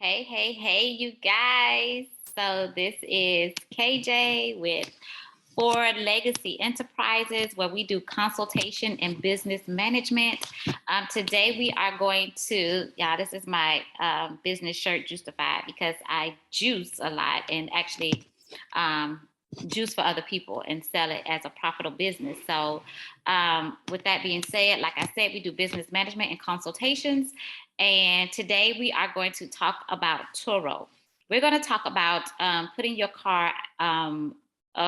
Hey, you guys. So this is KJ with Ford Legacy Enterprises, where we do consultation and business management. Today we are going to, this is my business shirt, Juicefied, because I juice a lot and actually um, juice for other people and sell it as a profitable business. So with that being said, like I said, we do business management and consultations. And today we are going to talk about Turo. We're going to talk about putting your car,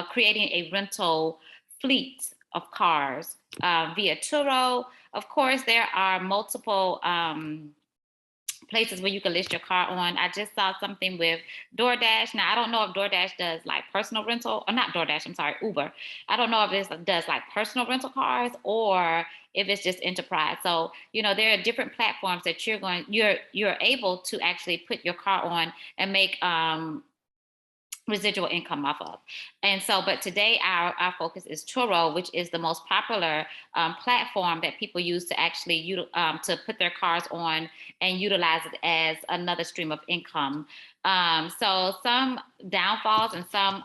creating a rental fleet of cars via Turo. Of course, there are multiple places where you can list your car on. I just saw something with DoorDash. Now, I don't know if DoorDash does like personal rental, or not DoorDash, I'm sorry, Uber. I don't know if this does like personal rental cars or if it's just enterprise. So, there are different platforms that you're able to actually put your car on and make residual income off of. And so, but today our focus is Turo, which is the most popular platform that people use to actually to put their cars on and utilize it as another stream of income. So some downfalls and some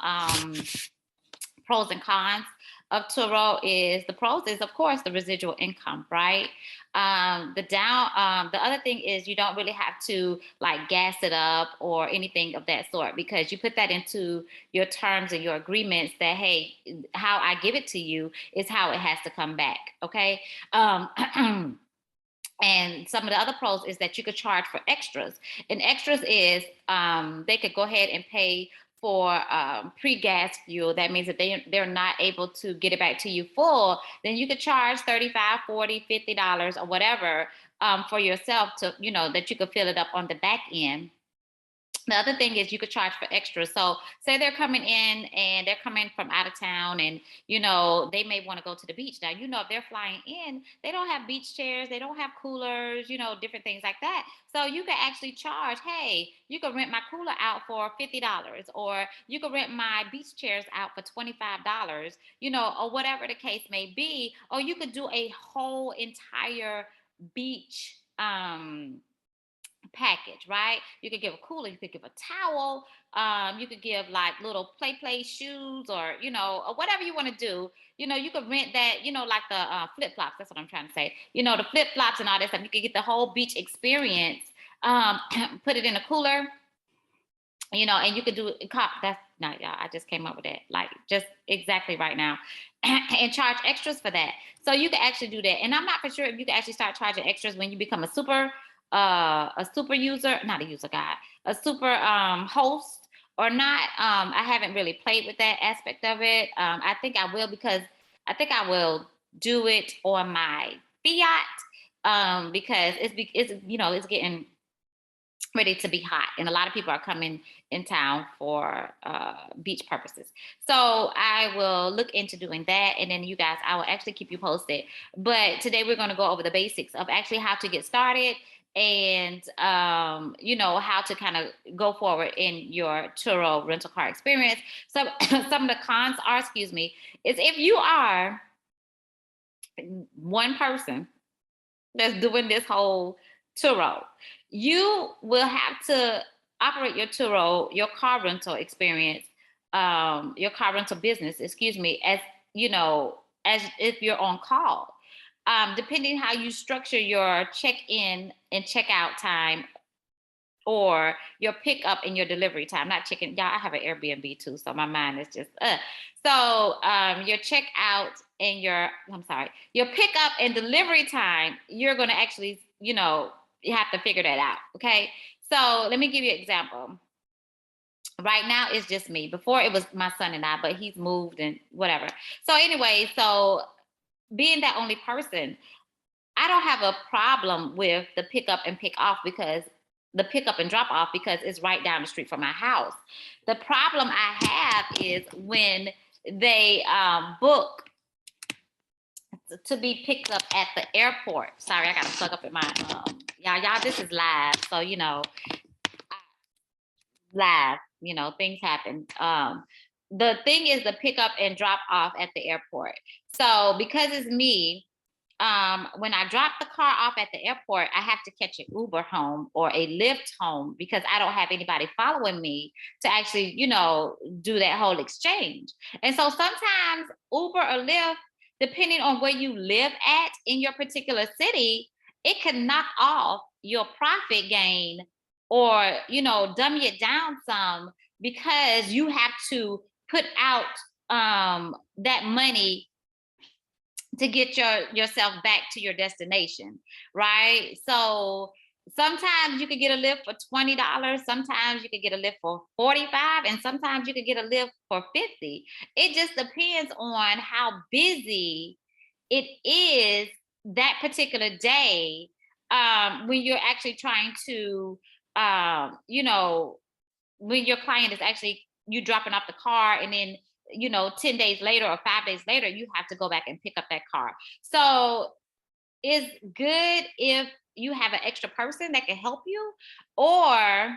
pros and cons of Turo is the pros is, of course, the residual income, right? The other thing is you don't really have to like gas it up or anything of that sort, because you put that into your terms and your agreements that, hey, how I give it to you is how it has to come back. Okay. And some of the other pros is that you could charge for extras. And extras is they could go ahead and pay for pre-gas fuel. That means that they're not able to get it back to you full. Then you could charge $35, $40, $50 or whatever for yourself to, that you could fill it up on the back end. The other thing is you could charge for extras. So say they're coming in and they're coming from out of town and, they may want to go to the beach. Now, if they're flying in, they don't have beach chairs, they don't have coolers, different things like that. So you can actually charge, hey, you can rent my cooler out for $50, or you can rent my beach chairs out for $25, or whatever the case may be. Or you could do a whole entire beach package, right? You could give a cooler, you could give a towel, you could give like little play shoes, or or whatever you want to do. You could rent that, like the flip-flops. That's what I'm trying to say. The flip-flops and all that stuff. You could get the whole beach experience, put it in a cooler, and you could do that's not, y'all, I just came up with that, like just exactly right now. And charge extras for that. So you can actually do that. And I'm not for sure if you can actually start charging extras when you become a super user, not a user guide, a super host or not. I haven't really played with that aspect of it. I think I will, because I think I will do it on my Fiat, because it's getting ready to be hot, and a lot of people are coming in town for beach purposes. So I will look into doing that, and then you guys, I will actually keep you posted. But today we're going to go over the basics of actually how to get started, and how to kind of go forward in your Turo rental car experience. So some of the cons are, is if you are one person that's doing this whole Turo, you will have to operate your Turo, your car rental experience, your car rental business, as as if you're on call. Depending how you structure your check-in and check-out time, or your pickup and your delivery time. Not chicken, y'all, I have an Airbnb too, so my mind is just So your checkout and your pickup and delivery time, you're gonna actually, you have to figure that out. Okay. So let me give you an example. Right now it's just me. Before it was my son and I, but he's moved and whatever. So anyway, so being that only person, I don't have a problem with the pickup and pick off, because the pickup and drop off, because it's right down the street from my house. The problem I have is when they book to be picked up at the airport. Sorry, I got to plug up in my y'all. This is live, so live. Things happen. The thing is the pick up and drop off at the airport. So because it's me, when I drop the car off at the airport, I have to catch an Uber home or a Lyft home because I don't have anybody following me to actually, do that whole exchange. And so sometimes Uber or Lyft, depending on where you live at in your particular city, it can knock off your profit gain or, dummy it down some because you have to put out that money to get yourself back to your destination, right? So sometimes you could get a lift for $20, sometimes you could get a lift for 45, and sometimes you could get a lift for 50. It just depends on how busy it is that particular day, when you're actually trying to when your client is actually you dropping off the car, and then 10 days later or 5 days later you have to go back and pick up that car. So it's good if you have an extra person that can help you, or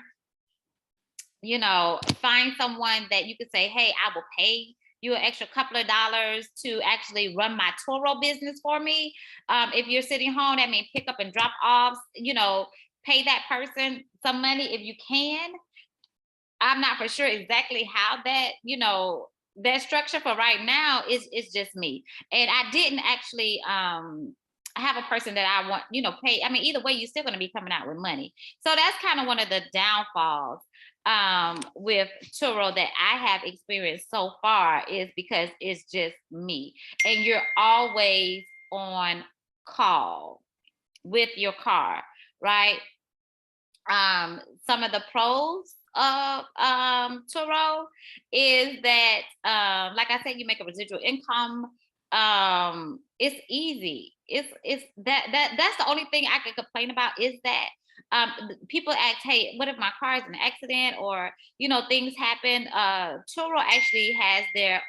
find someone that you could say, hey, I will pay you an extra couple of dollars to actually run my Turo business for me. If you're sitting home, that means pick up and drop offs, pay that person some money if you can. I'm not for sure exactly how that structure for right now is just me. And I didn't actually have a person that I want, pay. I mean, either way, you're still going to be coming out with money. So that's kind of one of the downfalls with Turo that I have experienced so far, is because it's just me. And you're always on call with your car, right? Some of the pros of Turo is that, like I said, you make a residual income. It's easy. It's that's the only thing I could complain about, is that people ask, hey, what if my car is in an accident, or things happen? Turo actually has their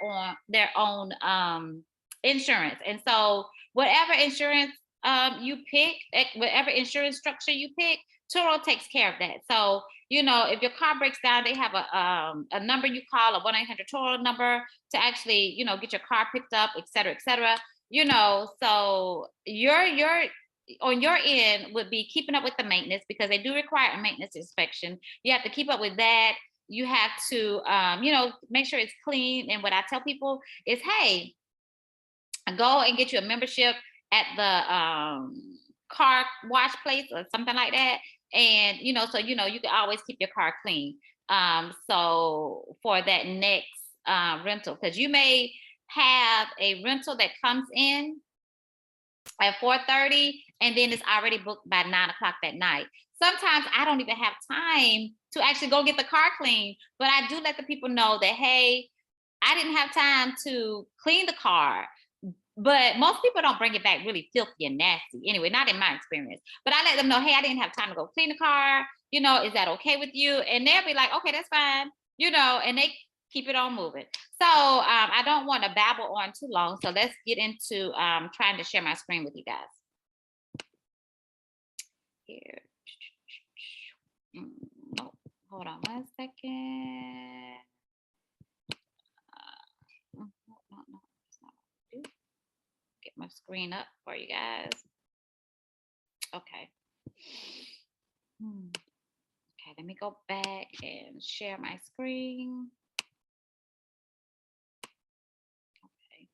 own insurance, and so whatever insurance you pick, whatever insurance structure you pick, Turo takes care of that. So, if your car breaks down, they have a number you call, a 1-800 Turo number, to actually, get your car picked up, et cetera, et cetera. So your on your end would be keeping up with the maintenance, because they do require a maintenance inspection. You have to keep up with that. You have to, make sure it's clean. And what I tell people is, hey, go and get you a membership at the car wash place or something like that. And so you can always keep your car clean. So for that next rental, because you may have a rental that comes in at 4:30, and then it's already booked by 9 o'clock that night. Sometimes I don't even have time to actually go get the car cleaned, but I do let the people know that, hey, I didn't have time to clean the car. But most people don't bring it back really filthy and nasty. Anyway, not in my experience. But I let them know, hey, I didn't have time to go clean the car. Is that okay with you? And they'll be like, okay, that's fine. And they keep it on moving. So I don't want to babble on too long. So let's get into trying to share my screen with you guys. Here. Oh, hold on 1 second. No. Get my screen up for you guys. Okay. Okay, let me go back and share my screen. Okay.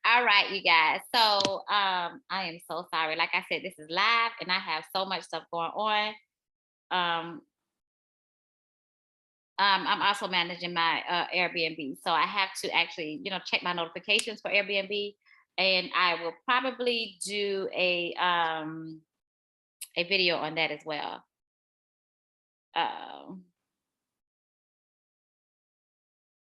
All right, you guys. So I am so sorry. Like I said, this is live and I have so much stuff going on. I'm also managing my Airbnb. So I have to actually, check my notifications for Airbnb. And I will probably do a video on that as well.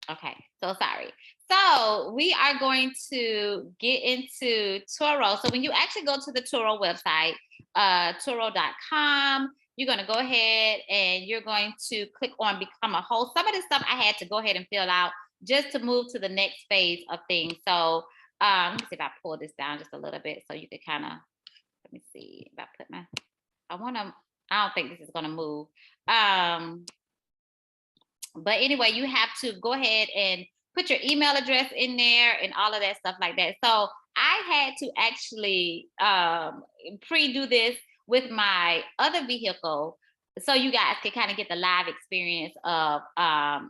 Okay, so sorry. So we are going to get into Turo. So when you actually go to the Turo website, Turo.com, you're going to go ahead and you're going to click on become a host. Some of this stuff I had to go ahead and fill out just to move to the next phase of things. So let me see if I pull this down just a little bit so you can kind of, let me see if I put my, I don't think this is going to move. But anyway, you have to go ahead and put your email address in there and all of that stuff like that. So I had to actually pre-do this with my other vehicle so you guys can kind of get the live experience of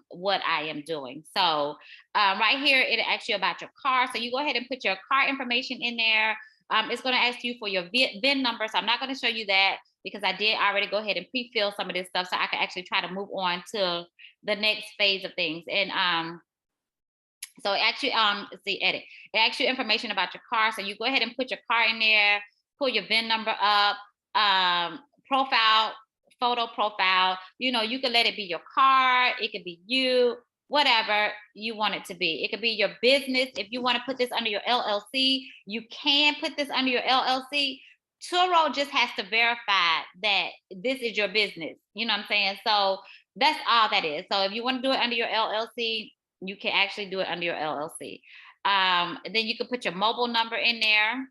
what I am doing. So right here, it asks you about your car. So you go ahead and put your car information in there. It's going to ask you for your VIN number. So I'm not going to show you that because I did already go ahead and pre-fill some of this stuff so I can actually try to move on to the next phase of things. And so it actually let's see, edit. It asks you information about your car. So you go ahead and put your car in there, pull your VIN number up, profile, photo profile. You know, you can let it be your car, it could be you, whatever you want it to be. It could be your business. If you want to put this under your LLC, you can put this under your LLC. Turo just has to verify that this is your business. You know what I'm saying? So that's all that is. So if you want to do it under your LLC, you can actually do it under your LLC. Then you can put your mobile number in there.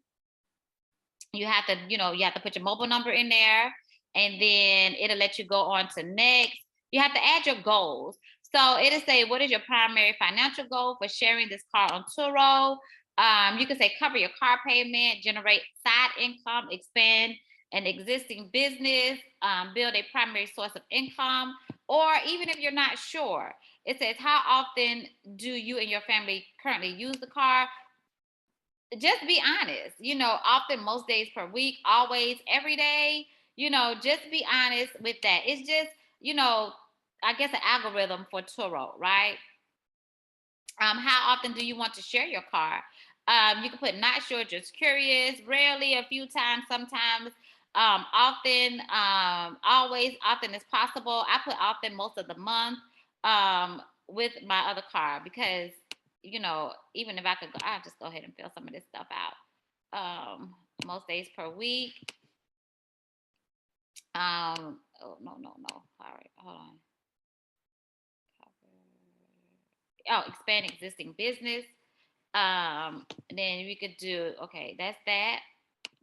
You have to, you have to put your mobile number in there, and then it'll let you go on to next. You have to add your goals. So it'll say, what is your primary financial goal for sharing this car on Turo? You can say cover your car payment, generate side income, expand an existing business, build a primary source of income, or even if you're not sure, it says, how often do you and your family currently use the car? Just be honest, often, most days per week, always, every day, just be honest with that. It's just, I guess an algorithm for Turo, right? How often do you want to share your car? You can put not sure, just curious, rarely, a few times, sometimes, often, always, often as possible. I put often most of the month with my other car because, even if I could go, I'll just go ahead and fill some of this stuff out. Most days per week. Oh, no, no, no. All right, hold on. Oh, expand existing business. Then we could do, okay, that's that.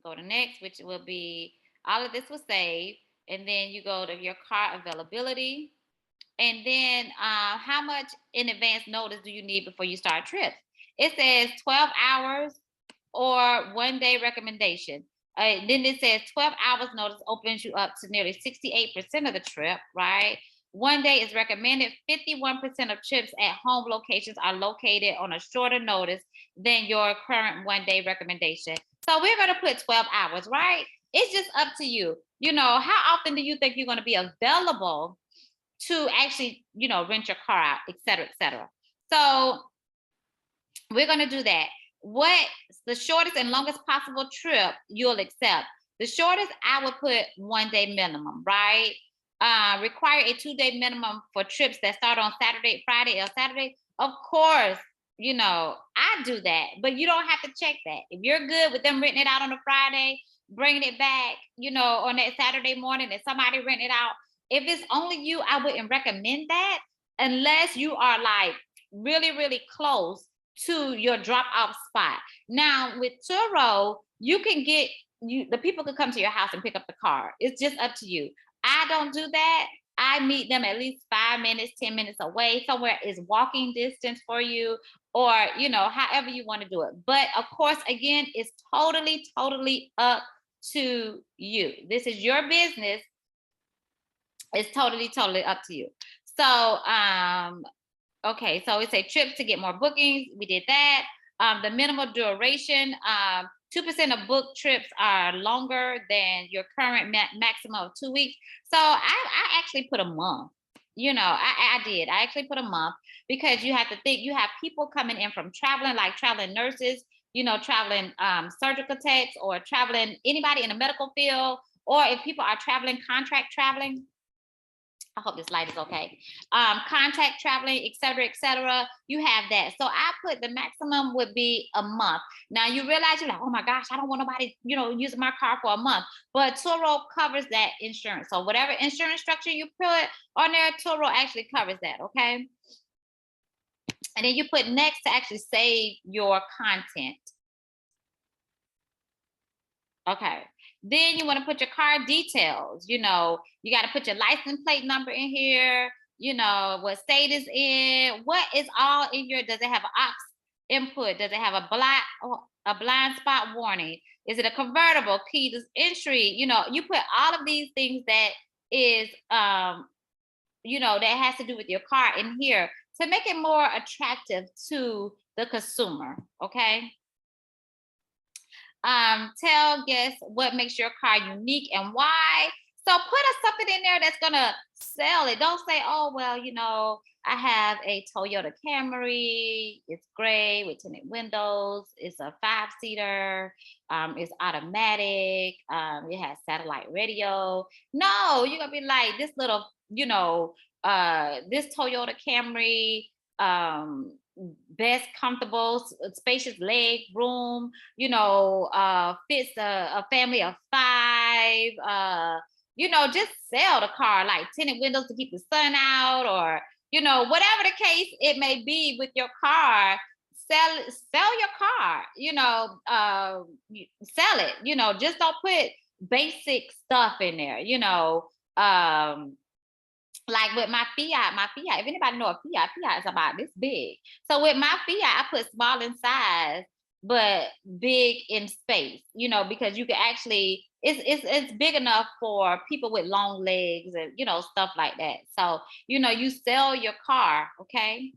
Go to next, which will be, all of this will save. And then you go to your car availability. And then how much in advance notice do you need before you start trips? It says 12 hours or 1 day recommendation. Then it says 12 hours notice opens you up to nearly 68% of the trip, right? 1 day is recommended. 51% of trips at home locations are located on a shorter notice than your current 1 day recommendation. So we're going to put 12 hours, right? It's just up to you. How often do you think you're going to be available to actually, rent your car out, et cetera, et cetera. So we're going to do that. What's the shortest and longest possible trip you'll accept? The shortest, I would put 1 day minimum, right? Require a 2 day minimum for trips that start on Saturday, Friday, or Saturday. Of course, I do that, but you don't have to check that. If you're good with them renting it out on a Friday, bringing it back, on that Saturday morning and somebody rent it out. If it's only you, I wouldn't recommend that unless you are like really, really close to your drop off spot. Now with Turo, you can get the people could come to your house and pick up the car. It's just up to you. I don't do that. I meet them at least 5 minutes, 10 minutes away. Somewhere is walking distance for you, or however you want to do it. But of course, again, it's totally, totally up to you. This is your business. It's totally, totally up to you. So okay, so it's a trip to get more bookings. We did that. The minimal duration, 2% of book trips are longer than your current maximum of 2 weeks. So I actually put a month. I did. I actually put a month because you have to think you have people coming in from traveling, like traveling nurses, traveling surgical techs, or traveling anybody in the medical field, or if people are traveling, contract traveling. I hope this light is okay. Contact traveling, et cetera, et cetera. You have that. So I put the maximum would be a month. Now you realize you're like, oh my gosh, I don't want nobody, using my car for a month. But Turo covers that insurance. So whatever insurance structure you put on there, Turo actually covers that. Okay. And then you put next to actually save your content. Okay. Then you want to put your car details. You got to put your license plate number in here. you know, what state is in, what is all in your, does it have an aux input? Does it have a blind spot warning? Is it a convertible, keyless entry? You know, you put all of these things that is you know, that has to do with your car in here to make it more attractive to the consumer. Okay. Tell guests what makes your car unique and why. So put something in there that's gonna sell it. Don't say, oh well, you know, I have a Toyota Camry. It's gray with tinted windows. It's a 5-seater. It's automatic. It has satellite radio. No, you're gonna be like this little, you know, this Toyota Camry. Best comfortable spacious leg room, you know, fits a family of 5. You know, just sell the car, like tinted windows to keep the sun out, or you know, whatever the case it may be with your car. Sell your car, you know, sell it, you know, just don't put basic stuff in there, you know. Like with my Fiat, if anybody know a Fiat is about this big. So with my Fiat, I put small in size, but big in space, you know, because you can actually, it's big enough for people with long legs and, you know, stuff like that. So, you know, you sell your car, okay?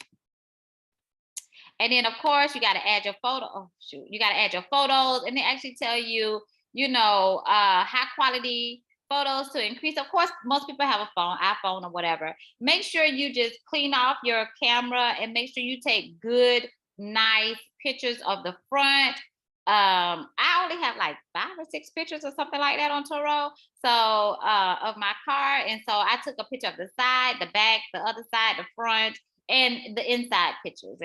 And then of course you got to add your photo. Oh shoot, you got to add your photos, and they actually tell you, you know, high quality photos to increase. Of course, most people have a iPhone or whatever. Make sure you just clean off your camera and make sure you take good, nice pictures of the front. I only have like 5 or 6 pictures or something like that on Turo. So of my car. And so I took a picture of the side, the back, the other side, the front, and the inside pictures.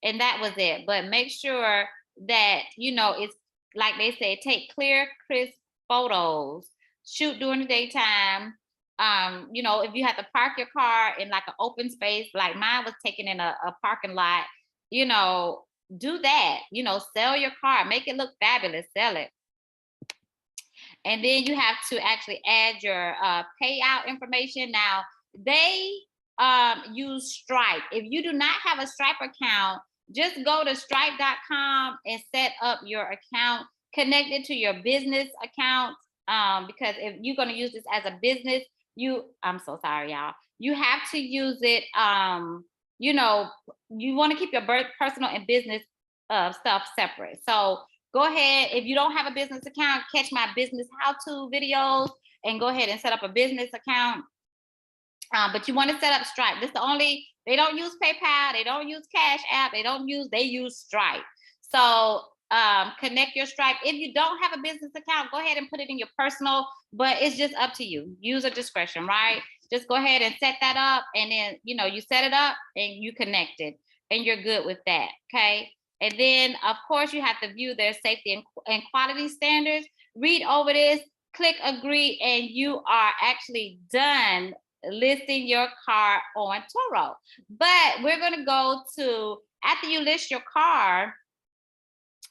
And that was it. But make sure that, you know, it's like they say, take clear, crisp photos, shoot during the daytime. You know, if you have to park your car in like an open space, like mine was taken in a parking lot, you know, do that, you know, sell your car, make it look fabulous, sell it. And then you have to actually add your payout information. Now, they use Stripe. If you do not have a Stripe account, just go to stripe.com and set up your account, connect it to your business account. Because if you're going to use this as a business, I'm so sorry, y'all. You have to use it. You know, you want to keep your personal and business stuff separate. So go ahead. If you don't have a business account, catch my business how-to videos and go ahead and set up a business account. But you want to set up Stripe. This is the only, they don't use PayPal, they don't use Cash App, they use Stripe. So connect your Stripe. If you don't have a business account, go ahead and put it in your personal, but it's just up to you. User discretion, right? Just go ahead and set that up, and then, you know, you set it up and you connect it, and you're good with that, okay? And then, of course, you have to view their safety and quality standards. Read over this, click agree, and you are actually done listing your car on Turo. But we're going to go to, after you list your car,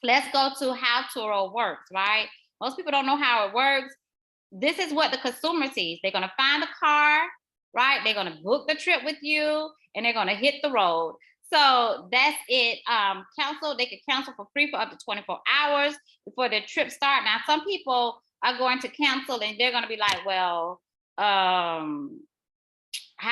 let's go to how Turo works, right? Most people don't know how it works. This is what the consumer sees. They're going to find a car, right? They're going to book the trip with you, and they're going to hit the road. So that's it. They can cancel for free for up to 24 hours before their trip start. Now, some people are going to cancel and they're going to be like, well, how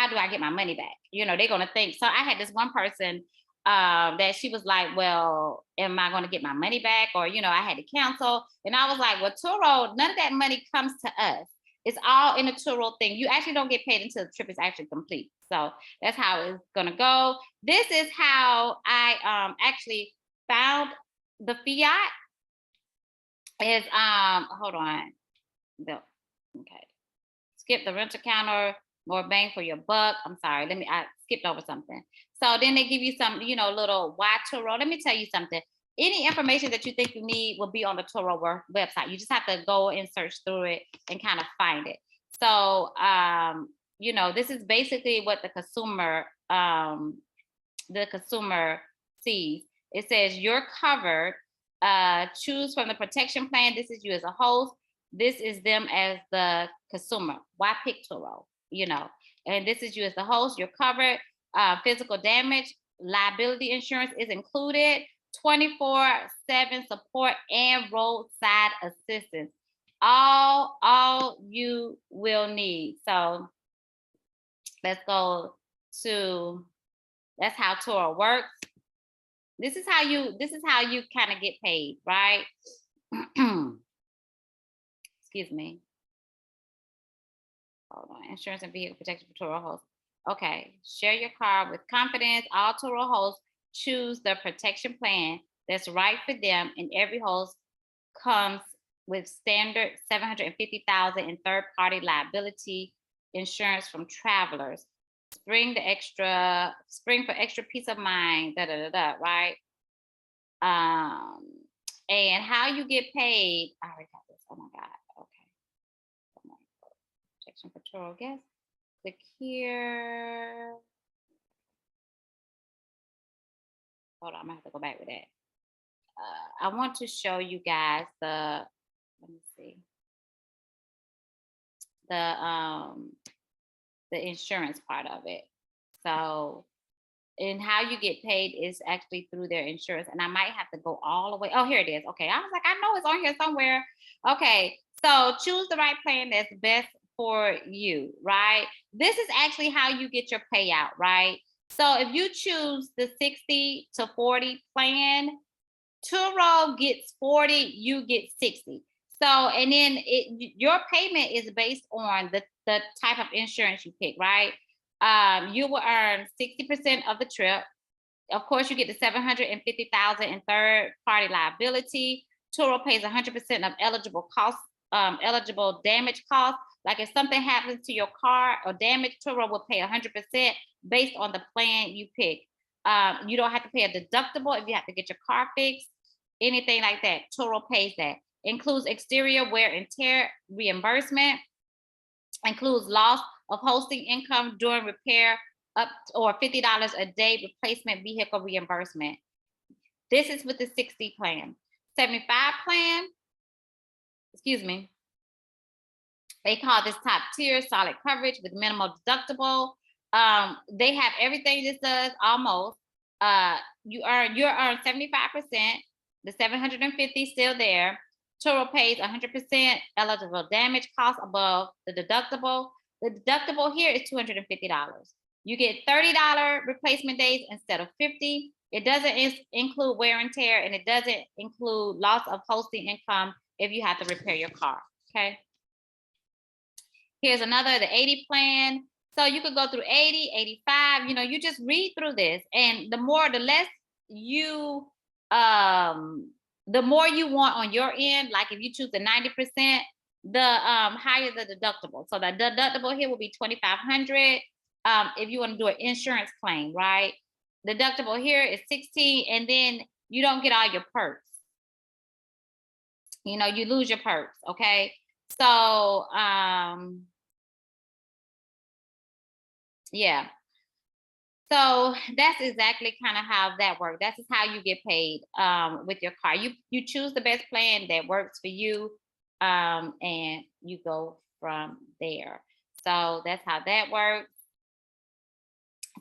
do I get my money back? You know, they're going to think. So I had this one person that she was like, well, am I going to get my money back? Or, you know, I had to cancel. And I was like, well, Turo, none of that money comes to us. It's all in a Turo thing. You actually don't get paid until the trip is actually complete. So that's how it's going to go. This is how I actually found the Fiat. Is, hold on. Okay. Skip the rental counter, more bang for your buck. I'm sorry. I skipped over something. So then they give you some, you know, little why Turo. Let me tell you something. Any information that you think you need will be on the Turo website. You just have to go and search through it and kind of find it. So, you know, this is basically what the consumer sees. It says you're covered. Choose from the protection plan. This is you as a host. This is them as the consumer. Why pick Turo? You know, And this is you as the host. You're covered. Physical damage, liability insurance is included. 24/7 support and roadside assistance. All you will need. So let's go to, that's how Turo works. This is how you kind of get paid, right? Excuse me. Hold on. Insurance and vehicle protection for Turo hosts. Okay. Share your car with confidence. All Turo hosts choose the protection plan that's right for them, and every host comes with standard $750,000 in third-party liability insurance from travelers. Spring for extra peace of mind. Right? And how you get paid. I already got this. Oh my God. Okay. Protection for Turo guests. Click here. Hold on, I'm gonna have to go back with that. I want to show you guys let me see, the insurance part of it. So, and how you get paid is actually through their insurance. And I might have to go all the way. Oh, here it is. Okay. I was like, I know it's on here somewhere. Okay. So choose the right plan that's best for you, right? This is actually how you get your payout, right? So if you choose the 60/40 plan, Turo gets 40, you get 60. So, and then your payment is based on the type of insurance you pick, right? You will earn 60% of the trip. Of course, you get the $750,000 in third-party liability. Turo pays 100% of eligible costs, eligible damage costs. Like if something happens to your car or damage, Turo will pay 100% based on the plan you pick. You don't have to pay a deductible if you have to get your car fixed, anything like that. Turo pays that. Includes exterior wear and tear reimbursement. Includes loss of hosting income during repair up or $50 a day replacement vehicle reimbursement. This is with the 60 plan. 75 plan, excuse me, they call this top tier solid coverage with minimal deductible. They have everything this does almost. You're earned 75%. The 750 still there. Turo pays 100% eligible damage costs above the deductible. The deductible here is $250. You get $30 replacement days instead of 50. It doesn't include wear and tear, and it doesn't include loss of hosting income if you have to repair your car. Okay. Here's another, the 80 plan. So you could go through 80, 85, you just read through this. And the less you, the more you want on your end, like if you choose the 90%, the higher the deductible. So the deductible here will be $2,500 if you want to do an insurance claim, right? Deductible here is $16, and then you don't get all your perks. You lose your perks, okay? So, yeah. So that's exactly kind of how that works. That's just how you get paid with your car. You choose the best plan that works for you, and you go from there. So that's how that works.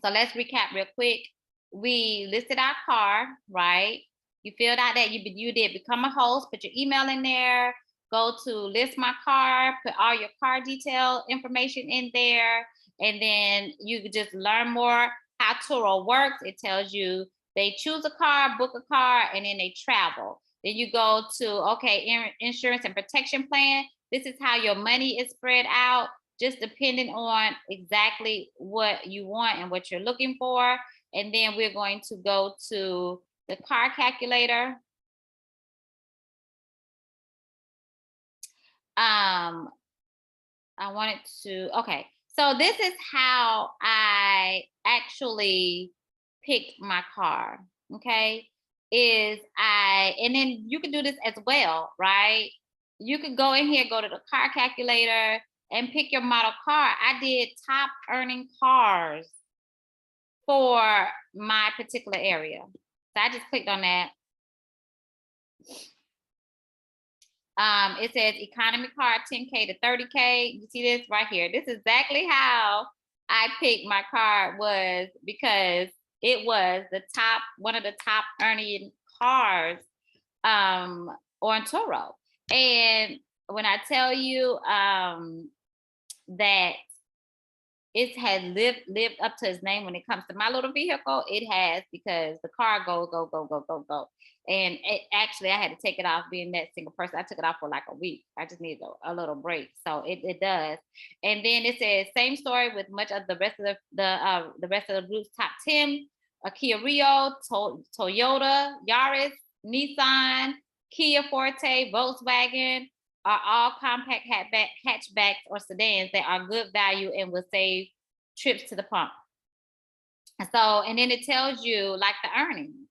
So let's recap real quick. We listed our car, right? You filled out that you did become a host, put your email in there, go to list my car, put all your car detail information in there, and then you could just learn more how Turo works. It tells you they choose a car, book a car, and then they travel. Then you go to, okay, insurance and protection plan. This is how your money is spread out, just depending on exactly what you want and what you're looking for. And then we're going to go to the car calculator. I wanted to, okay. So this is how I actually picked my car, okay? And then you can do this as well, right? You could go in here, go to the car calculator and pick your model car. I did top earning cars for my particular area. So I just clicked on that. It says economy car 10K to 30K. You see this right here. This is exactly how I picked my car was because it was one of the top earning cars um on Turo. And when I tell you that it has lived up to its name when it comes to my little vehicle. It has, because the car go. And it actually, I had to take it off, being that single person. I took it off for like a week. I just needed a little break. So it does. And then it says same story with much of the rest of the rest of the group's top 10. A Kia Rio, Toyota, Yaris, Nissan, Kia Forte, Volkswagen, are all compact hatchbacks or sedans that are good value and will save trips to the pump. And then it tells you like the earnings,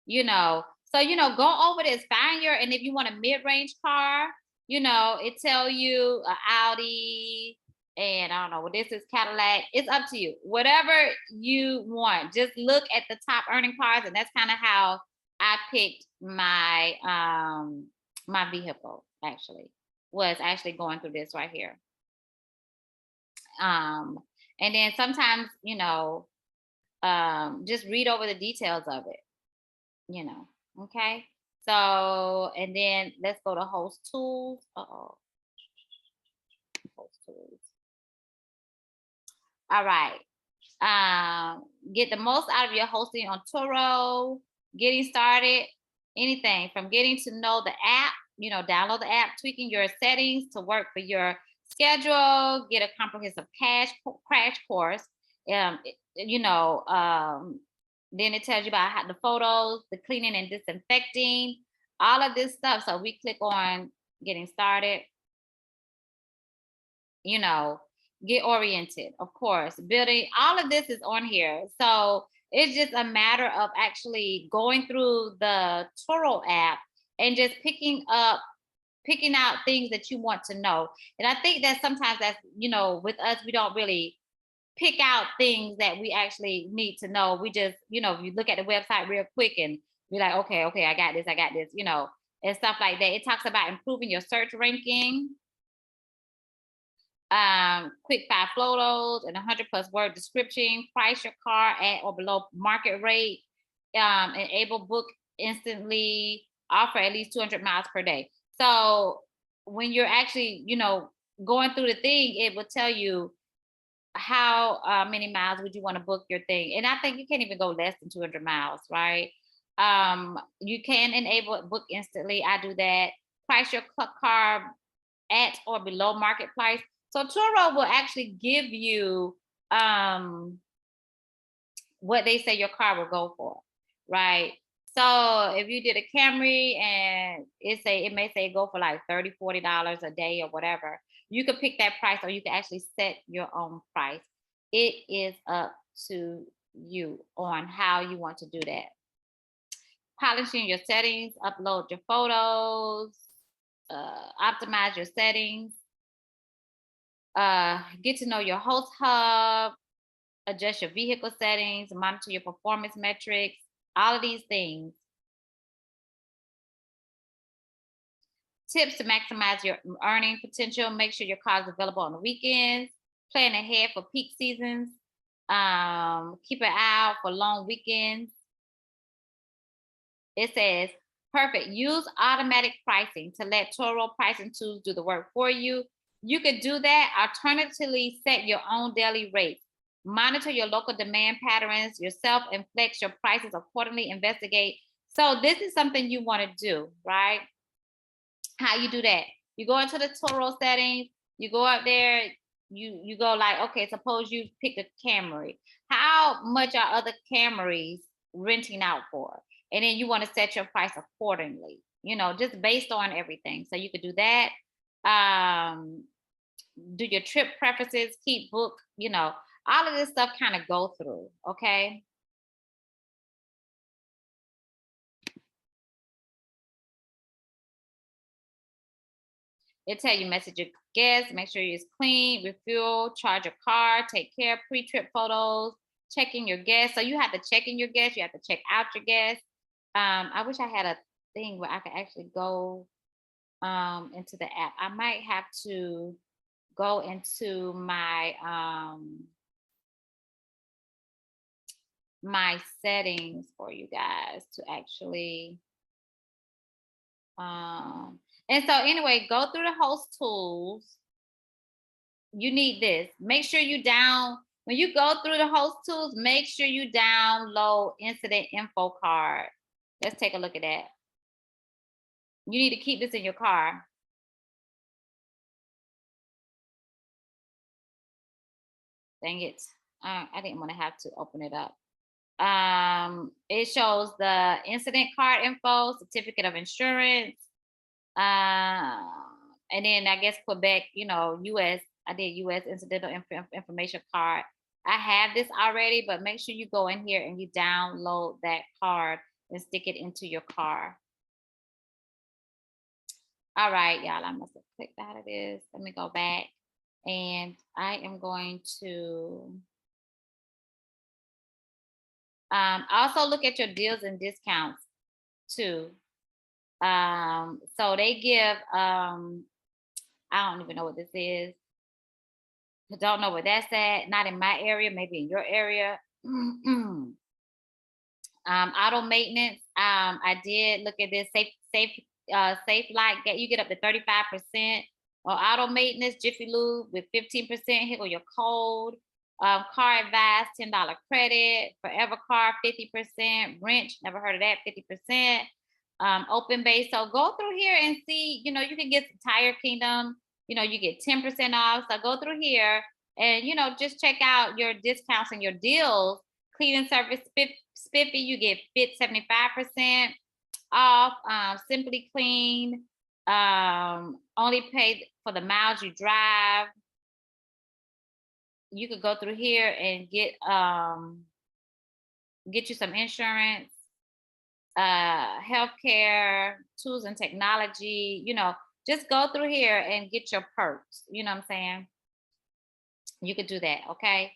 you know. So, go over this, find and if you want a mid-range car, it tell you Audi, and I don't know what this is, Cadillac. It's up to you. Whatever you want. Just look at the top earning cars, and that's kind of how I picked my my vehicle, actually. Was actually going through this right here. And then sometimes, just read over the details of it, okay? So, and then let's go to host tools. Host tools. All right. Get the most out of your hosting on Turo. Getting started, anything from getting to know the app, download the app, tweaking your settings to work for your schedule, get a comprehensive crash course. Then it tells you about the photos, the cleaning and disinfecting, all of this stuff. So we click on getting started, get oriented, of course, building, all of this is on here. So it's just a matter of actually going through the Turo app and just picking out things that you want to know. And I think that sometimes that's, with us, we don't really pick out things that we actually need to know. We just, you look at the website real quick and be like, okay, I got this, and stuff like that. It talks about improving your search ranking, quick 5 photos and 100+ word description, price your car at or below market rate, enable book instantly, offer at least 200 miles per day. So when you're actually, going through the thing, it will tell you how many miles would you want to book your thing. And I think you can't even go less than 200 miles, right? You can enable book instantly. I do that. Price your car at or below market price. So Turo will actually give you what they say your car will go for, right? So if you did a Camry and it may say go for like $30, $40 a day or whatever, you could pick that price, or you can actually set your own price. It is up to you on how you want to do that. Polishing your settings, upload your photos, optimize your settings, get to know your host hub, adjust your vehicle settings, monitor your performance metrics, all of these things. Tips to maximize your earning potential: make sure your car is available on the weekends, plan ahead for peak seasons, keep an eye out for long weekends. It says, perfect. Use automatic pricing to let Turo pricing tools do the work for you. You could do that. Alternatively, set your own daily rates. Monitor your local demand patterns yourself and flex your prices accordingly. Investigate. So this is something you want to do, right? How you do that? You go into the Turo settings. You go up there. You go like, okay, suppose you pick a Camry. How much are other Camrys renting out for? And then you want to set your price accordingly, just based on everything. So you could do that. Do your trip preferences, keep book, all of this stuff kind of go through, okay? It tell you message your guests, make sure it's clean, refuel, charge your car, take care, pre-trip photos, checking your guests. So you have to check in your guests, you have to check out your guests. I wish I had a thing where I could actually go into the app. I might have to go into my my settings for you guys to actually and so anyway, go through the host tools. You need this. Make sure you when you go through the host tools, make sure you download incident info card. Let's take a look at that. You need to keep this in your car. Dang it. I didn't want to have to open it up. It shows the incident card info, certificate of insurance, and then I guess Quebec, US. I did US incidental information card. I have this already, but make sure you go in here and you download that card and stick it into your car. All right, y'all. I must have clicked out of this. Let me go back, and I am going to also look at your deals and discounts too. So they give I don't even know what this is. I don't know where that's at. Not in my area, maybe in your area. Auto maintenance. I did look at this safe light. You get up to 35% on auto maintenance. Jiffy Lube with 15%. Here go your code. Car advice, $10 credit. Forever Car, 50%. Wrench, never heard of that, 50%. Open base. So go through here and see, you can get Tire Kingdom, you get 10% off. So go through here and, just check out your discounts and your deals. Cleaning service, Spiffy, you get 75% off. Simply Clean, only pay for the miles you drive. You could go through here and get you some insurance, healthcare, tools and technology. Just go through here and get your perks. You know what I'm saying? You could do that. Okay.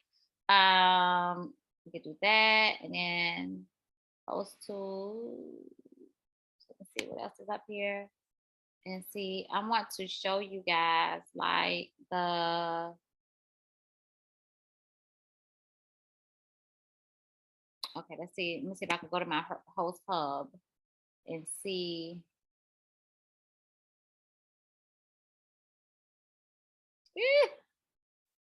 You could do that, and then host tools. Let's see what else is up here. And see, I want to show you guys like the okay, let's see. Let me see if I can go to my host hub and see.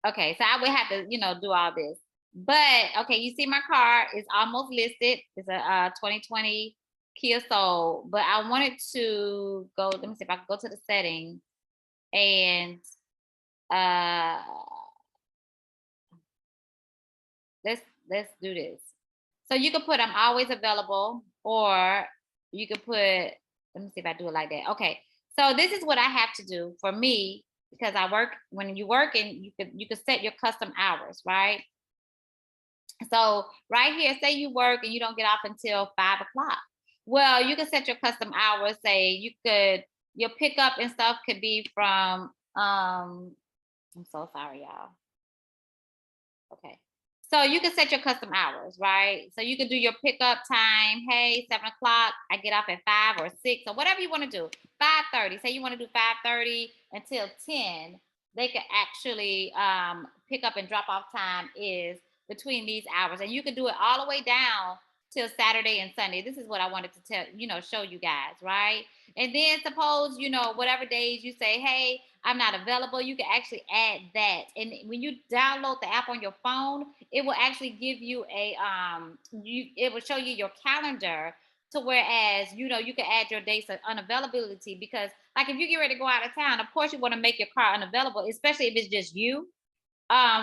Okay, so I would have to, do all this. But okay, you see my car is almost listed. It's a 2020 Kia Soul. But I wanted to go, let me see if I can go to the settings and let's do this. So you could put I'm always available, or you could put, let me see if I do it like that. Okay. So this is what I have to do for me, because I work, when you work and you could set your custom hours, right? So right here, say you work and you don't get off until 5:00. Well, you can set your custom hours. Say your pickup and stuff could be from, I'm so sorry, y'all. Okay. So you can set your custom hours, right? So you can do your pickup time. Hey, 7:00, I get off at 5 or 6 or whatever you want to do. 5:30. Say you want to do 5:30 until 10. They can actually pick up and drop off time is between these hours, and you can do it all the way down till Saturday and Sunday. This is what I wanted to show you guys, right? And then suppose, whatever days you say, hey, I'm not available, you can actually add that. And when you download the app on your phone, it will actually give you it will show you your calendar, to whereas, you can add your dates of unavailability, because like if you get ready to go out of town, of course you want to make your car unavailable, especially if it's just you.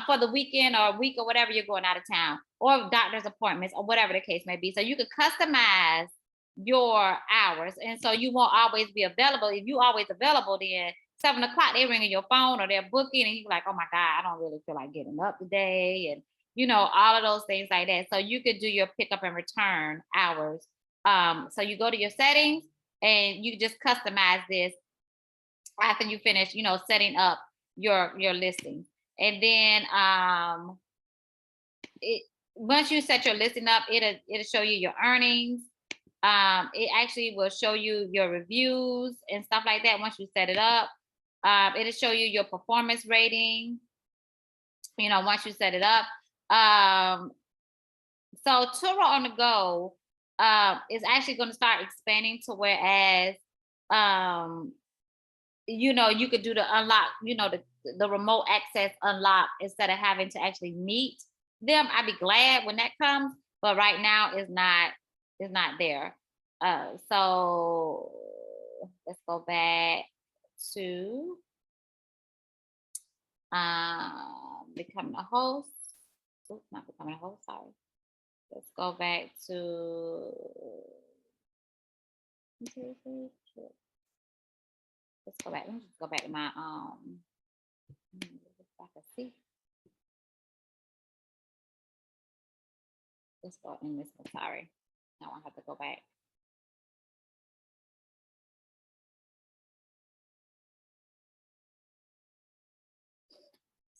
For the weekend or week or whatever you're going out of town, or doctor's appointments or whatever the case may be. So you could customize your hours, and so you won't always be available. If you always available, then 7:00 they ringing your phone or they're booking, and you're like, oh my God, I don't really feel like getting up today, and all of those things like that. So you could do your pickup and return hours. So you go to your settings and you just customize this after you finish, setting up your listing. And then once you set your listing up, it'll show you your earnings. It actually will show you your reviews and stuff like that. Once you set it up, it'll show you your performance rating. Once you set it up, So Turo on the go is actually going to start expanding to whereas um, you could do the unlock, the remote access unlock instead of having to actually meet them. I'd be glad when that comes, but right now it's not there. So let's go back to becoming a host. Oops, not becoming a host, sorry. Let's go back to let's go back. Let me just go back to my if I can see. Let's go in this one. Sorry. Now I have to go back.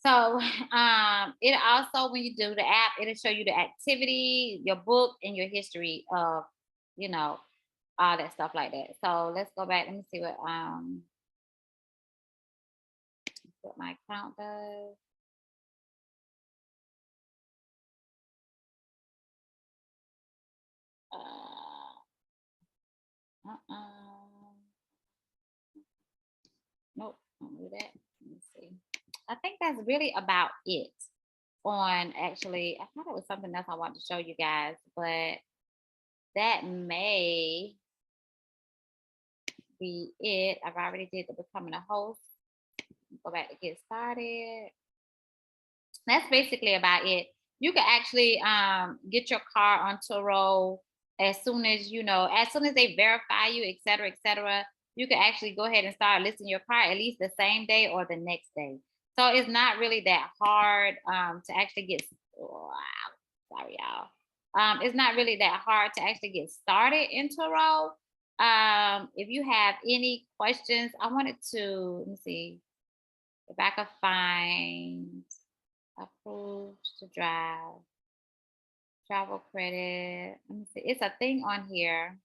So it also, when you do the app, it'll show you the activity, your book, and your history of, you know, all that stuff like that. So let's go back. Let me see what my account does. Nope, don't do that. Let me see. I think that's really about it on actually. I thought it was something else I wanted to show you guys, but that may be it. I've already did the becoming a host. Go back to get started. That's basically about it. You can actually get your car on Turo as soon as as soon as they verify you, et cetera, et cetera. You can actually go ahead and start listing your car at least the same day or the next day. So it's not really that hard to actually get. Wow, sorry, y'all. It's not really that hard to actually get started in Turo. If you have any questions, I wanted to let me see if I could find approved to drive, travel credit. Let me see. It's a thing on here.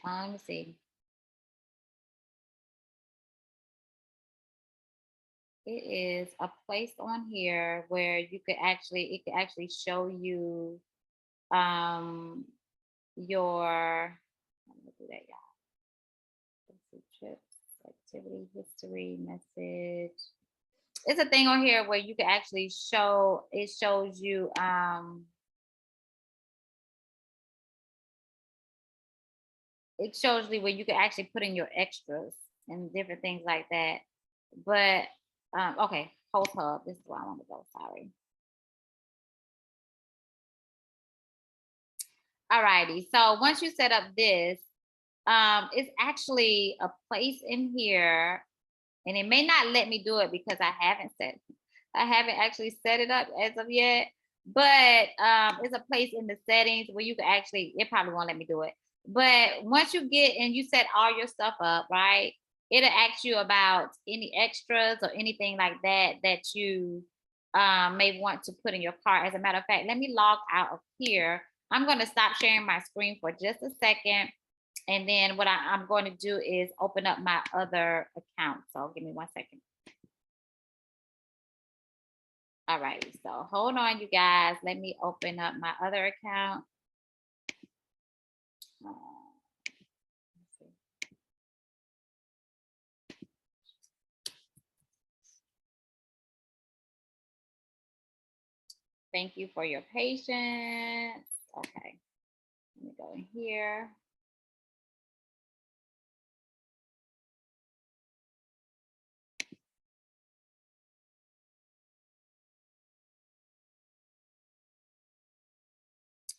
Let me see. It is a place on here where it could actually show you your let me do that, y'all. Let's see, trips, activity, history, message. It's a thing on here where you can actually shows you it shows you where you can actually put in your extras and different things like that. But okay, Host Hub. This is where I want to go. Sorry. Alrighty. So once you set up this, it's actually a place in here, and it may not let me do it because I haven't actually set it up as of yet. But it's a place in the settings where you can actually. It probably won't let me do it. But once you get and you set all your stuff up, right? It'll ask you about any extras or anything like that that you may want to put in your cart. As a matter of fact, let me log out of here. I'm going to stop sharing my screen for just a second. And then what I'm going to do is open up my other account. So give me 1 second. All right. So hold on, you guys. Let me open up my other account. Thank you for your patience. Okay. Let me go in here.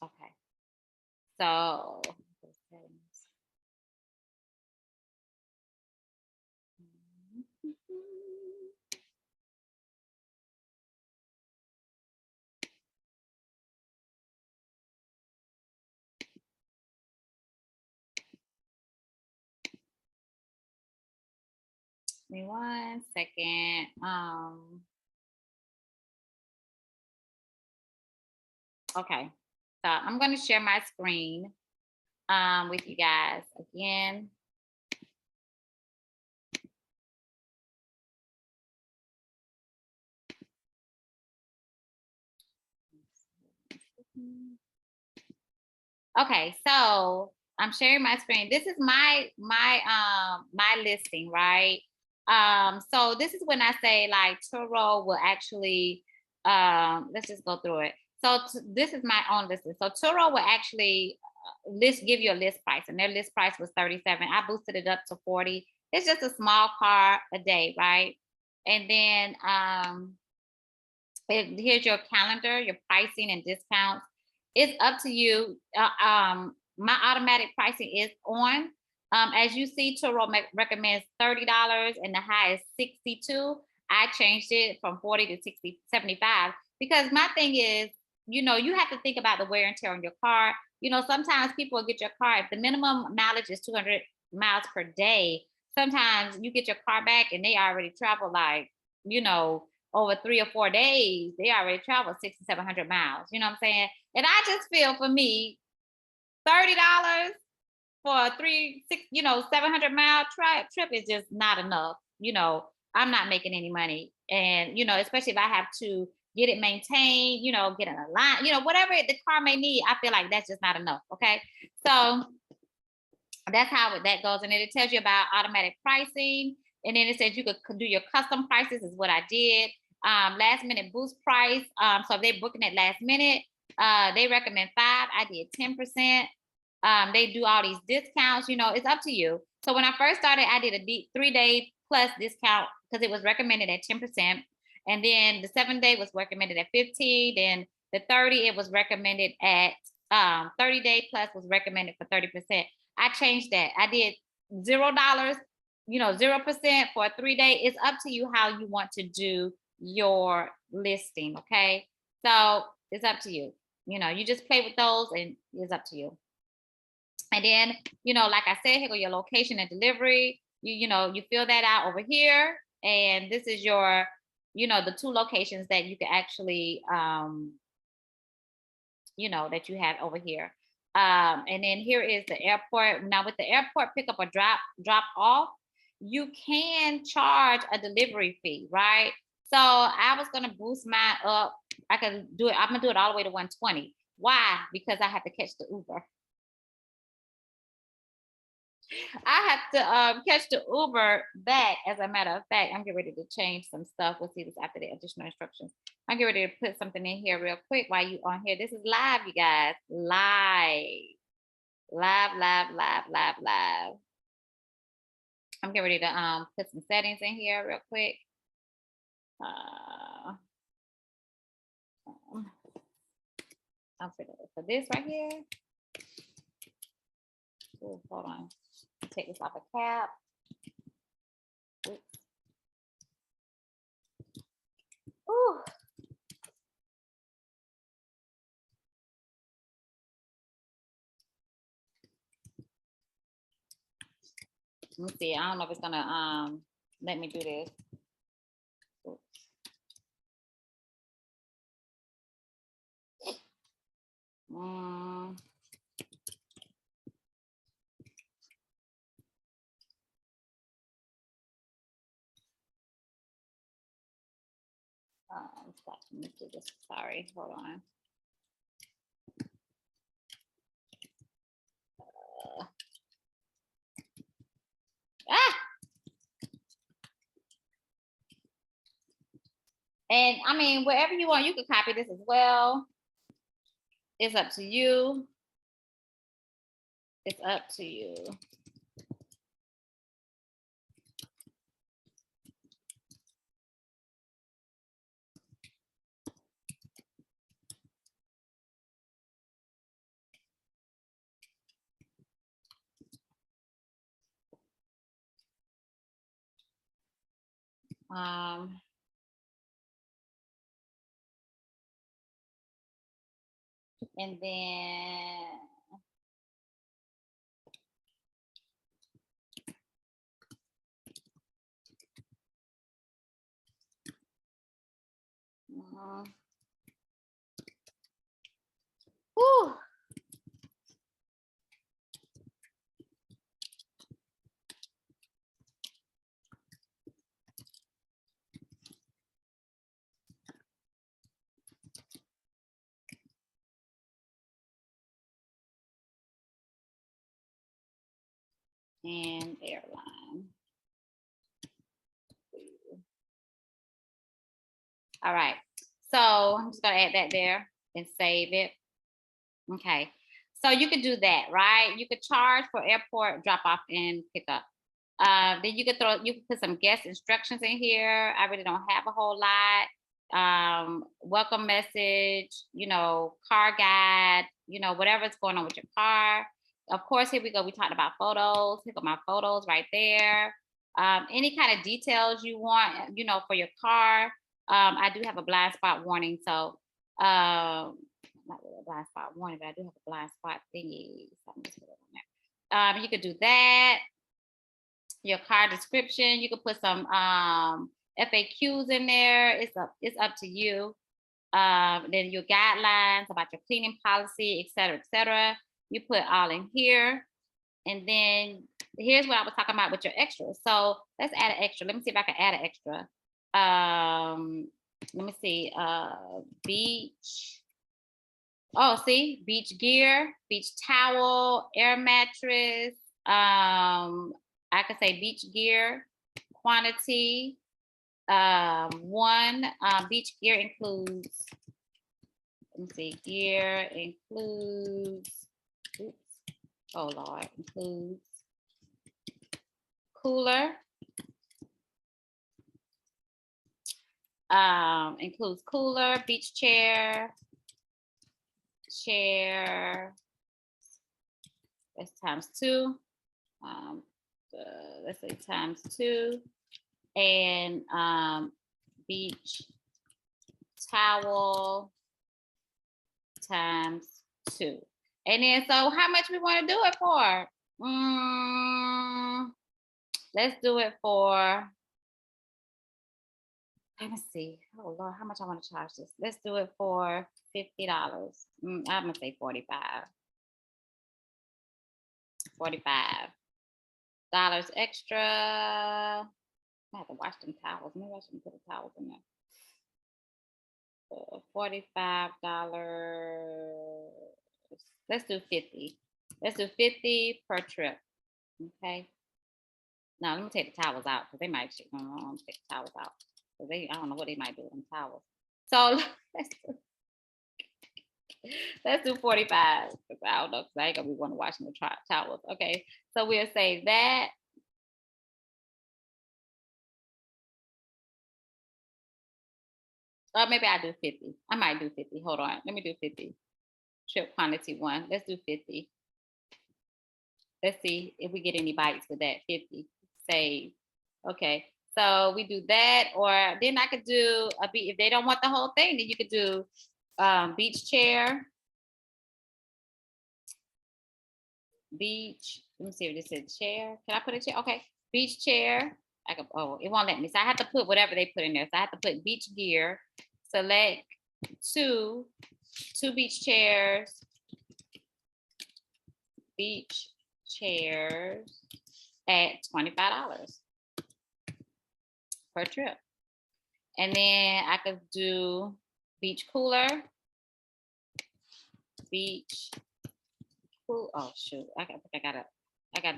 Okay. So give me 1 second. Okay. So I'm going to share my screen with you guys again. Okay, so I'm sharing my screen. This is my listing, right? So this is when I say like Turo will actually let's just go through it. So this is my own listing. So Turo will actually list give you a list price, and their list price was 37. I boosted it up to 40. It's just a small car a day, right? And then here's your calendar, your pricing and discounts. It's up to you. My automatic pricing is on. As you see, Turo recommends $30 and the high is 62. I changed it from 40 to 60, 75 because my thing is, you have to think about the wear and tear on your car. Sometimes people get your car, if the minimum mileage is 200 miles per day, sometimes you get your car back and they already travel like, over 3 or 4 days, they already traveled 600 to 700 miles. You know what I'm saying? And I just feel for me, $30 for a 700-mile trip is just not enough. I'm not making any money. And, especially if I have to get it maintained, get in a line, whatever the car may need, I feel like that's just not enough. Okay. So that's how that goes. And then it tells you about automatic pricing. And then it says you could do your custom prices is what I did. Last minute boost price. So if they're booking it last minute, they recommend 5. I did 10%. They do all these discounts, it's up to you. So when I first started, I did a 3-day plus discount because it was recommended at 10%. And then the 7-day was recommended at 15. Then the 30, it was recommended at 30-day plus was recommended for 30%. I changed that. I did $0, 0% for a 3-day. It's up to you how you want to do your listing. Okay. So it's up to you. You just play with those and it's up to you. And then, like I said, here go your location and delivery. You fill that out over here. And this is your, the 2 locations that you can actually, that you have over here. And then here is the airport. Now with the airport pickup or drop off, you can charge a delivery fee, right? So I was gonna boost mine up. I can do it. I'm gonna do it all the way to 120. Why? Because I have to catch the Uber. I have to catch the Uber back. As a matter of fact, I'm getting ready to change some stuff. We'll see this after the additional instructions. I'm getting ready to put something in here real quick while you on here. This is live, you guys. Live. Live. I'm getting ready to put some settings in here real quick. I'm for this right here. Ooh, hold on. Take this off a cap. Oops. Ooh. Let me see. I don't know if it's gonna let me do this. Stop. Let me do this. Sorry, hold on. And I mean, wherever you want, you can copy this as well. It's up to you. It's up to you. And then whew. and airline. All right. So I'm just gonna add that there and save it. Okay. So you could do that, right? You could charge for airport drop off and pick up. Then you could put some guest instructions in here. I really don't have a whole lot. Welcome message, car guide, whatever's going on with your car. Of course, here we go. We talked about photos. Here go my photos right there. Any kind of details you want, for your car. I do have a blind spot warning, so not really a blind spot warning, but I do have a blind spot thingy. So I'm just put it on there. You could do that. Your car description. You could put some FAQs in there. It's up to you. Then your guidelines about your cleaning policy, et cetera, et cetera. You put all in here. And then here's what I was talking about with your extras. So let's add an extra. Let me see if I can add an extra. Let me see. Beach. Oh, see, beach gear, beach towel, air mattress. I could say beach gear, quantity. One, beach gear includes, let me see, gear includes, oops, oh Lord, includes cooler, includes cooler, beach chair, that's times 2. Let's say times 2, and beach towel times 2. And then, so how much we want to do it for? Let's do it for, let me see. Oh Lord, how much I want to charge this? Let's do it for $50. I'm gonna say 45. $45 extra. I have to wash them towels. Maybe I shouldn't put the towels in there. $45. Let's do 50. Let's do 50 per trip. Okay. Now let me take the towels out because they might take the towels out. Because I don't know what they might do with them towels. So let's do 45. Because I don't know, because I ain't gonna be one washing the towels. Okay. So we'll say that. Or maybe I do 50. I might do 50. Hold on. Let me do 50. Trip quantity 1. Let's do 50. Let's see if we get any bites with that. 50. Save. Okay. So we do that, or then I could do a beach. If they don't want the whole thing, then you could do beach chair. Beach. Let me see if this says chair. Can I put a chair? Okay. Beach chair. I could, oh, it won't let me. So I have to put whatever they put in there. So I have to put beach gear. Select 2 beach chairs. Beach chairs at $25 per trip. And then I could do beach cooler. Beach cool. Oh shoot. I gotta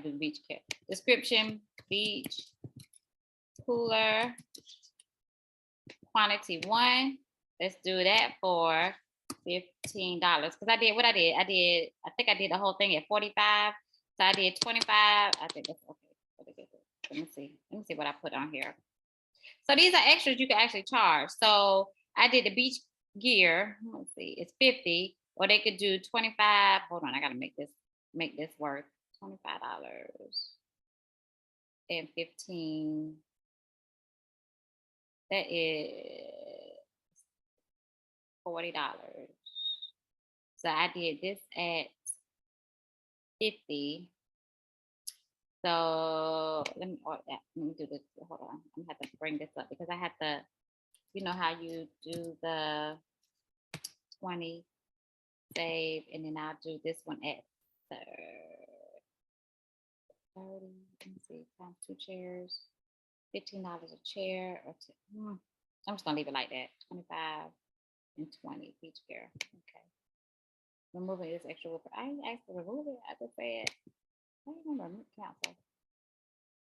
do beach care. Description, beach cooler. Quantity 1. Let's do that for $15. Because I did what I did. I think I did the whole thing at 45. So I did 25. I think that's okay. Let me see what I put on here. So these are extras you can actually charge. So I did the beach gear. Let's see, it's 50, or they could do 25. Hold on, I gotta make this worth. $25 and 15. That is $40. So I did this at 50. So let me do this. Hold on. I'm gonna have to bring this up because I have to, you know how you do the 20, save, and then I'll do this one at 30. Let me see, times 2 chairs, $15 a chair, or I'm just gonna leave it like that. 25 and 20 beach chair. Okay. Removing this extra whooper. I ain't asked to remove it. I just said I don't remember council.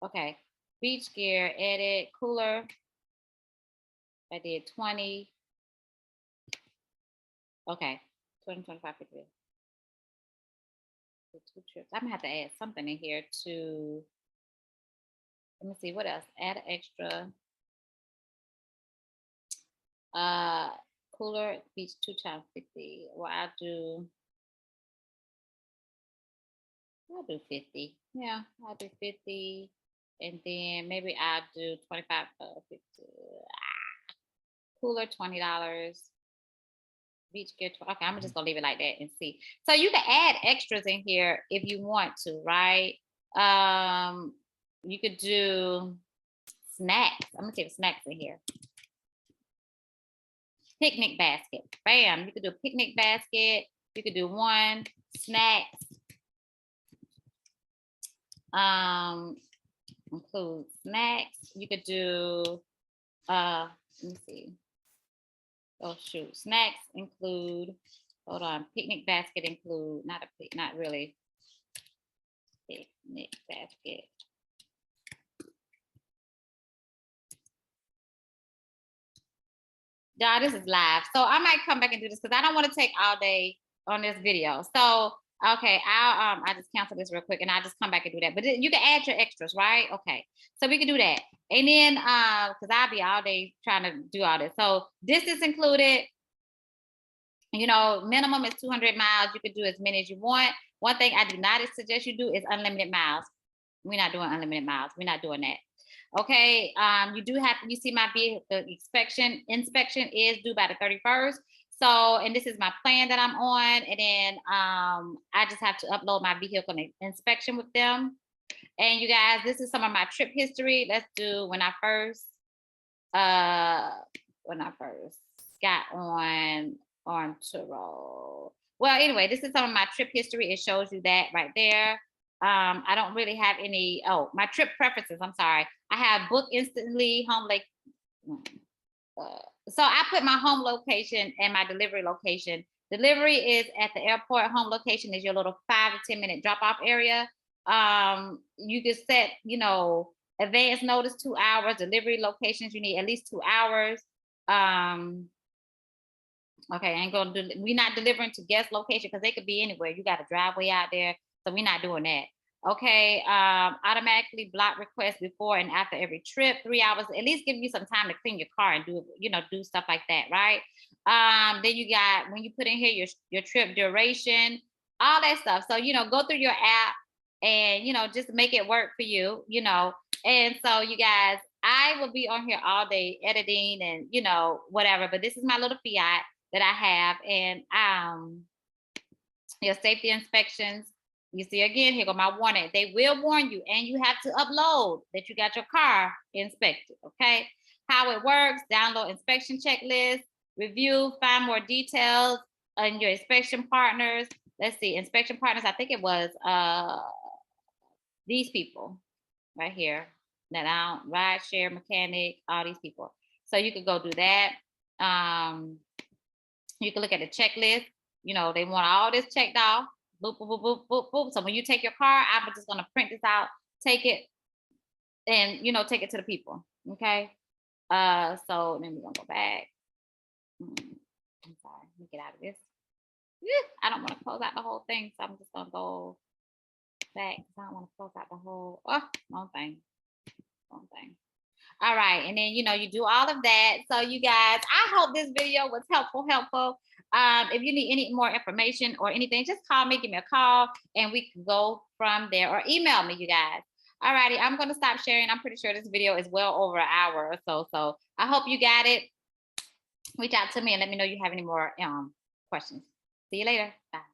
Okay. Beach gear, edit, cooler. I did 20. Okay. 20, 25, 50. Two trips. I'm gonna have to add something in here to, let me see what else. Add an extra. Uh cooler beach 2 times 50. Well, I'll do 50. Yeah, I'll do 50. And then maybe I'll do 25 50. Cooler $20. Beach gear. Okay, I'm just gonna leave it like that and see. So you can add extras in here if you want to, right? You could do snacks. I'm gonna take snacks in here. Picnic basket. Bam. You could do a picnic basket. You could do one snacks. Include snacks. You could do let me see. Oh shoot. Snacks include, hold on, picnic basket include, not really. Picnic basket. Yeah, this is live. So I might come back and do this because I don't want to take all day on this video. So okay, I just cancel this real quick and I'll just come back and do that. But you can add your extras, right? Okay. So we can do that. And then because I'll be all day trying to do all this. So this is included. You know, minimum is 200 miles. You can do as many as you want. One thing I do not suggest you do is unlimited miles. We're not doing unlimited miles. We're not doing that. Okay. You do have, you see my vehicle inspection is due by the 31st. So, and this is my plan that I'm on. And then I just have to upload my vehicle inspection with them. And you guys, this is some of my trip history. Let's do when I first got on Turo. Well, anyway, this is some of my trip history. It shows you that right there. I don't really have any, my trip preferences, I'm sorry. I have book instantly, home like, so I put my home location and my delivery location. Delivery is at the airport. Home location is your little 5 to 10 minute drop off area. You can set, you know, advance notice 2 hours. Delivery locations, you need at least 2 hours. Okay, I ain't gonna do. We're not delivering to guest location because they could be anywhere. You got a driveway out there, so we're not doing that. Okay, automatically block requests before and after every trip. 3 hours, at least give you some time to clean your car and do, you know, do stuff like that, right? Then you got, when you put in here your trip duration, all that stuff. So, you know, go through your app and, you know, just make it work for you, you know. And so you guys, I will be on here all day editing and, you know, whatever, but this is my little fiat that I have. And your safety inspections, you see again, here go my warning. They will warn you, and you have to upload that you got your car inspected, okay? How it works, download inspection checklist, review, find more details on your inspection partners. Let's see, inspection partners, I think it was these people right here, that I ride share mechanic, all these people. So you could go do that. You can look at the checklist. You know, they want all this checked off. Boop, boop, boop, boop, boop, boop. So when you take your car, I'm just gonna print this out, take it, and, you know, take it to the people. Okay. So then we're gonna go back. I'm sorry, let me get out of this. I don't want to close out the whole thing, so I'm just gonna go back because I don't want to close out the whole wrong thing. All right, and then, you know, you do all of that. So you guys, I hope this video was helpful. If you need any more information or anything, just call me, give me a call, and we can go from there, or email me, you guys. All righty, I'm going to stop sharing. I'm pretty sure this video is well over an hour or so. So I hope you got it. Reach out to me and let me know you have any more questions. See you later. Bye.